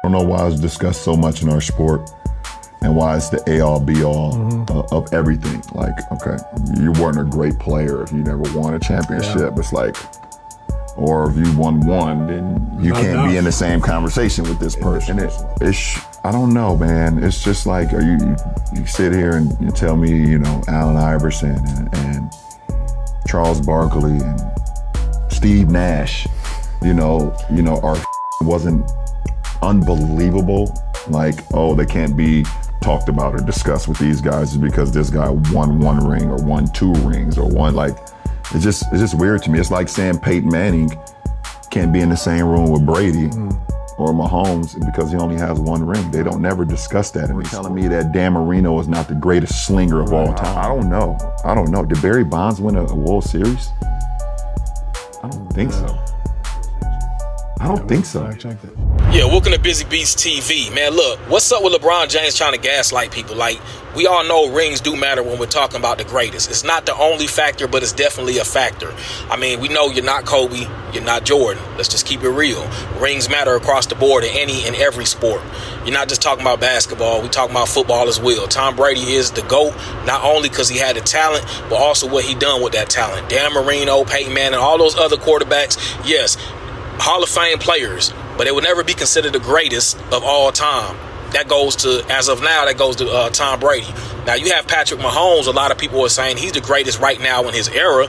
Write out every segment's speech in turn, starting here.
I don't know why it's discussed so much in our sport and why it's the A-all, B-all of everything. Like, okay, you weren't a great player if you never won a championship. Yeah. It's like, or if you won one, then you can't be in the same conversation with this person. I don't know, man. It's just like, you sit here and you tell me, you know, Allen Iverson and Charles Barkley and Steve Nash, you know, our wasn't unbelievable. Like, oh, they can't be talked about or discussed with these guys because this guy won one ring or won two rings or one, like, it's just weird to me. It's like saying Peyton Manning can't be in the same room with Brady or Mahomes because he only has one ring. They don't never discuss that. And they're telling me that Dan Marino is not the greatest slinger of all time. I don't know. Did Barry Bonds win a World Series? I don't think so. I don't think so. Yeah, welcome to Busy Beats TV. Man, look, what's up with LeBron James trying to gaslight people? Like, we all know rings do matter when we're talking about the greatest. It's not the only factor, but it's definitely a factor. I mean, we know you're not Kobe, you're not Jordan. Let's just keep it real. Rings matter across the board in any and every sport. You're not just talking about basketball, we're talking about football as well. Tom Brady is the GOAT, not only because he had the talent, but also what he done with that talent. Dan Marino, Peyton Manning, all those other quarterbacks, yes, Hall of Fame players, but they would never be considered the greatest of all time. That goes to, as of now, that goes to Tom Brady. Now, you have Patrick Mahomes. A lot of people are saying he's the greatest right now in his era.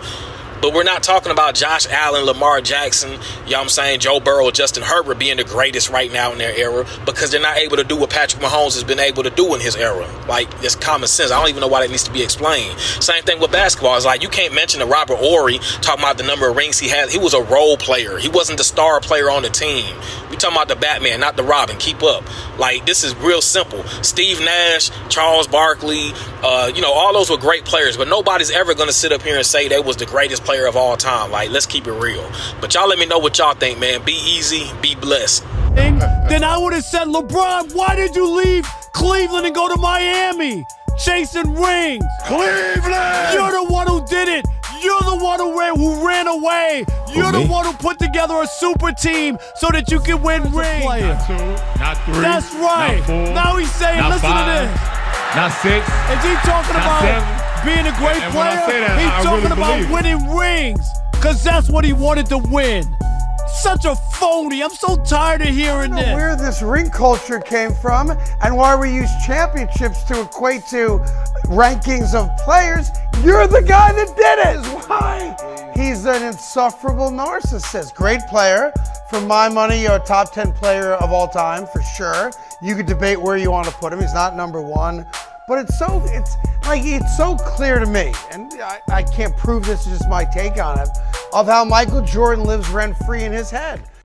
But we're not talking about Josh Allen, Lamar Jackson, you know what I'm saying, Joe Burrow, Justin Herbert being the greatest right now in their era because they're not able to do what Patrick Mahomes has been able to do in his era. Like, it's common sense. I don't even know why that needs to be explained. Same thing with basketball. It's like you can't mention the Robert Horry talking about the number of rings he had. He was a role player. He wasn't the star player on the team. We talking about the Batman, not the Robin. Keep up. Like, this is real simple. Steve Nash, Charles Barkley, all those were great players, but nobody's ever going to sit up here and say they was the greatest player of all time. Like, let's keep it real. But y'all let me know what y'all think, man. Be easy, be blessed. Then I would have said, LeBron, why did you leave Cleveland and go to Miami? Chasing rings. Cleveland! You're the one who did it. You're the one who ran away. You're the one who put together a super team so that you can win rings. Not two, not three. That's right. Not four, now he's saying, not listen five, to this. Not six. Is he talking not about seven. being a great And when I player? say that, He's I talking really about believe it. winning rings because that's what he wanted to win. Such a phony. I'm so tired of hearing this. Where this ring culture came from and why we use championships to equate to rankings of players. You're the guy that did it. Is why he's an insufferable narcissist. Great player. For my money, you're a top 10 player of all time for sure. You could debate where you want to put him. He's not number one. But it's so clear to me, and I can't prove this, is just my take on it, of how Michael Jordan lives rent-free in his head.